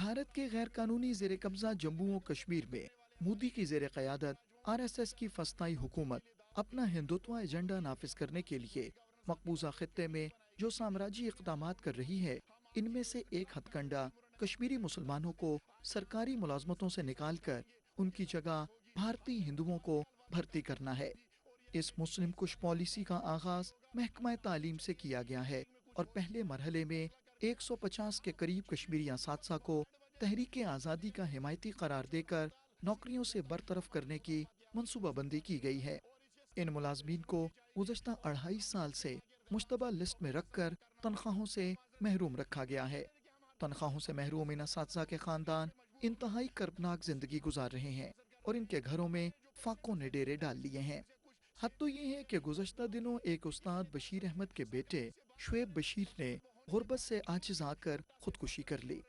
भारत के गैर कानूनी जेर कब्जा जम्मू और कश्मीर में मोदी की जेर क़यादत RSS की फस्ताई हुकूमत अपना हिंदुत्व एजेंडा नाफिज करने के लिए मकबूजा खत्ते में जो साम्राज्य इक़दाम कर रही है, इनमें से एक हथकंडा कश्मीरी मुसलमानों को सरकारी मुलाजमतों से निकाल कर उनकी जगह भारतीय हिंदुओं को भर्ती करना है। इस मुस्लिम कुश पॉलिसी का आगाज महकमा तालीम से किया गया है और पहले मरहले में 150 के करीब कश्मीरी असातिज़ा को तहरीक आज़ादी का हिमायती करार देकर नौकरियों से बरतरफ करने की मनसूबाबंदी की गई है। इन मुलाजमीन को गुज़श्ता 2.5 साल से मुश्तबा लिस्ट में रखकर तनख्वाहों से महरूम रखा गया है। तनख्वाहों से महरूम इन असातिज़ा के खानदान इंतहाई कर्बनाक जिंदगी गुजार रहे हैं और इनके घरों में फाकों ने डेरे डाल लिए हैं। हद तो ये है कि गुज़श्ता दिनों एक उस्ताद बशीर अहमद के बेटे शुएब बशीर ने गुर्बत से आजिज़ आकर खुदकुशी कर ली।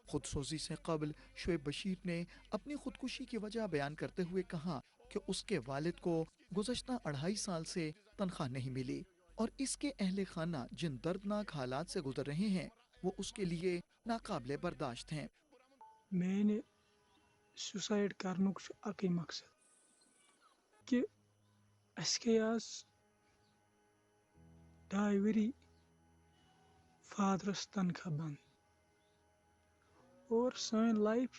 खुदसोजी से कबल शुएब बशीर ने अपनी खुदकुशी की वजह बयान करते हुए कहा कि उसके वालिद को गुज़श्ता 2.5 साल से तनख्वाह नहीं मिली और इसके अहले खाना जिन दर्दनाक हालात से गुजर रहे हैं वो उसके लिए नाकाबिले बर्दाश्त हैं। मैंने सुसाइड करनुक अकै मकसद कि अस्के आज 2 वरी फादरस तनख्वाह बंद और सन लाइफ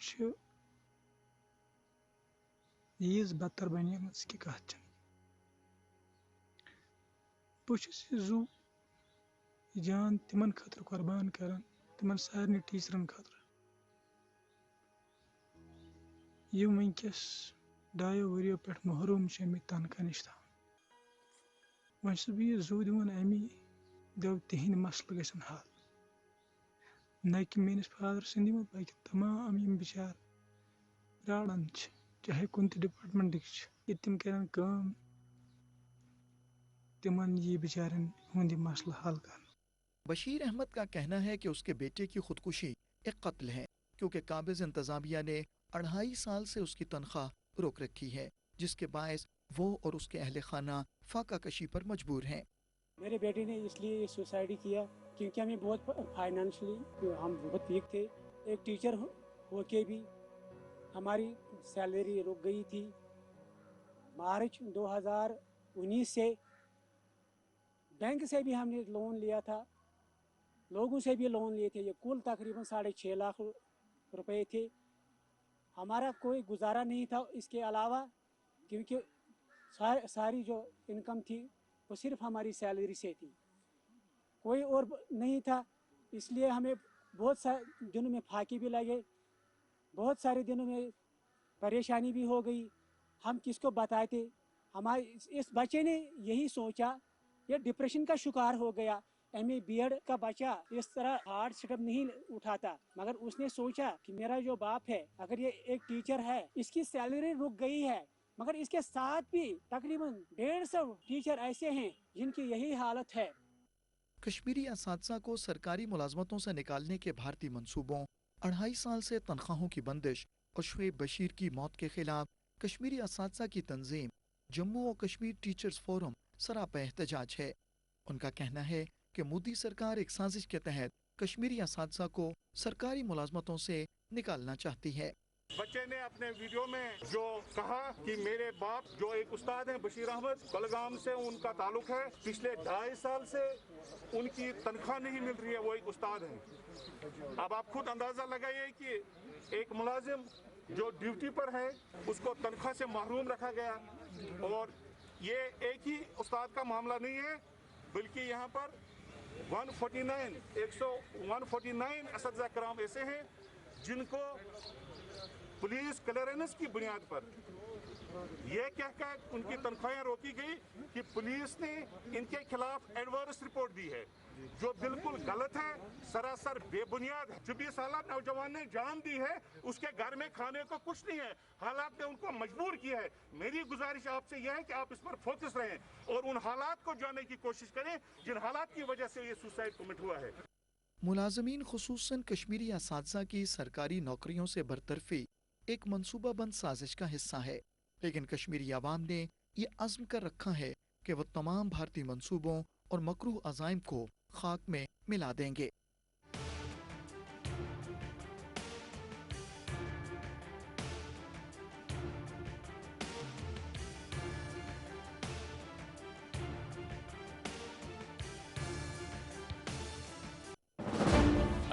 यीज बदतर बने कि कत बहुस जू जान तिमन खतर कुर्बान करान तिमन सारे टीचरन खतर यम वनकस 2 वरियों पे महरूम तनख्वाह नश वन बह जू दिवन अमी दप तिहद मसल गन हल न कि मेस फादर सद बल्कि तमाम यम बिचार प्राण चाहे कुन डिपार्टमेंट तम कर तिमन ये बेचारन हुंद मसला हल कर। बशीर अहमद का कहना है कि उसके बेटे की खुदकुशी एक कत्ल है क्योंकि काबिज इंतजामिया ने 2.5 साल से उसकी तनख्वाह रोक रखी है, जिसके बायस वो और उसके अहले खाना फाका कशी पर मजबूर हैं। मेरे बेटे ने इसलिए सुसाइड किया क्योंकि हमें बहुत फाइनेंशियली हम बहुत वीक थे। एक टीचर होके भी हमारी सैलरी रुक गई थी। मार्च 2019 से बैंक से भी हमने लोन लिया था, लोगों से भी लोन लिए थे। ये कुल तकरीबन 6.5 लाख रुपए थे। हमारा कोई गुजारा नहीं था इसके अलावा, क्योंकि सारी जो इनकम थी वो सिर्फ हमारी सैलरी से थी, कोई और नहीं था। इसलिए हमें बहुत सारे दिनों में फाके भी लगे, बहुत सारे दिनों में परेशानी भी हो गई। हम किसको बताते? हमारे इस बच्चे ने यही सोचा, ये डिप्रेशन का शिकार हो गया। MA BEd का बच्चा इस तरह हार्ड स्टेप नहीं उठाता, मगर उसने सोचा कि मेरा जो बाप है, अगर ये एक टीचर है, इसकी सैलरी रुक गई है, मगर इसके साथ भी तकरीबन 150 टीचर ऐसे हैं जिनकी यही हालत है। कश्मीरी असातिज़ा को सरकारी मुलाजमतों से निकालने के भारतीय मंसूबों, 2.5 साल से तनख्वाहों की बंदिश और शुएब बशीर की मौत के खिलाफ कश्मीरी असातिज़ा की तंजीम जम्मू और कश्मीर टीचर्स फोरम सरापा एहतजाज है। उनका कहना है कि मोदी सरकार एक साजिश के तहत कश्मीरी असातिज़ा को सरकारी मुलाजमतों से निकालना चाहती है। बच्चे ने अपने वीडियो में जो कहा कि मेरे बाप जो एक उस्ताद हैं बशीर अहमद, बलगाम से उनका ताल्लुक है, पिछले 2.5 साल से उनकी तनख्वाह नहीं मिल रही है, वो एक उस्ताद हैं। अब आप खुद अंदाजा लगाइए कि एक मुलाजिम जो ड्यूटी पर है उसको तनख्वाह से महरूम रखा गया। और ये एक ही उस्ताद का मामला नहीं है, बल्कि यहाँ पर 149 असतिज़ा कराम ऐसे हैं जिनको पुलिस क्लियरेंस की बुनियाद पर यह कहकर उनकी तनख्वाहें रोकी गई कि पुलिस ने इनके खिलाफ एडवर्स रिपोर्ट दी है, जो बिल्कुल गलत है, सरासर बेबुनियाद है। 24 साल नौजवान ने जान दी है, उसके घर में खाने को कुछ नहीं है, हालात ने उनको मजबूर किया है। मेरी गुजारिश आपसे यह है कि आप इस पर फोकस रहें और उन हालात को जानने की कोशिश करें जिन हालात की वजह से ये सुसाइड कमिट हुआ है। मुलाजमीन खुसूसन कश्मीरी असातिज़ा की सरकारी नौकरियों से बरतरफी एक मनसूबाबंद साजिश का हिस्सा है, लेकिन कश्मीरी अवाम ने ये अज़्म कर रखा है कि वह तमाम भारतीय मंसूबों और मकरूह अज़ाइम को खाक में मिला देंगे।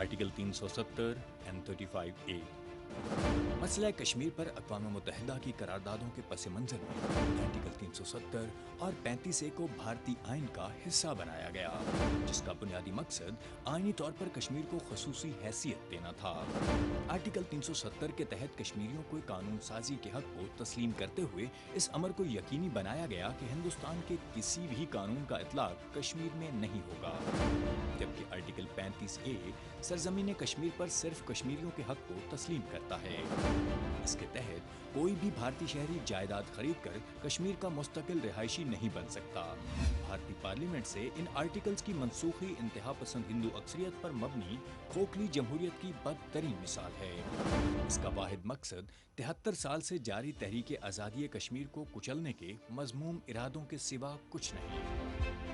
Article 370 and 35A। मसला कश्मीर पर अक़वाम मुत्तहिदा की करारदादों के पस मंज़र में आर्टिकल 370 और 35A को भारतीय आइन का हिस्सा बनाया गया, जिसका बुनियादी मकसद आइनी तौर पर कश्मीर को ख़ुसूसी हैसियत देना था। आर्टिकल 370 के तहत कश्मीरियों को कानून साजी के हक़ को तस्लीम करते हुए इस अमर को यकीनी बनाया गया कि हिंदुस्तान के किसी भी कानून का इतलाक़ कश्मीर में नहीं होगा, जबकि आर्टिकल 35A सरज़मीन कश्मीर पर सिर्फ कश्मीरियों के हक़ को तस्लीम करता है। इसके तहत कोई भी भारतीय शहरी जायदाद खरीद कर कश्मीर का मुस्तकिल रिहायशी नहीं बन सकता। भारतीय पार्लियामेंट से इन आर्टिकल्स की मनसूखी इंतहा पसंद हिंदू अक्सरियत पर मबनी खोखली जमहूरियत की बदतरीन मिसाल है। इसका वाहिद मकसद 73 साल से जारी तहरीक आज़ादी कश्मीर को कुचलने के मज़मूम इरादों के सिवा कुछ नहीं।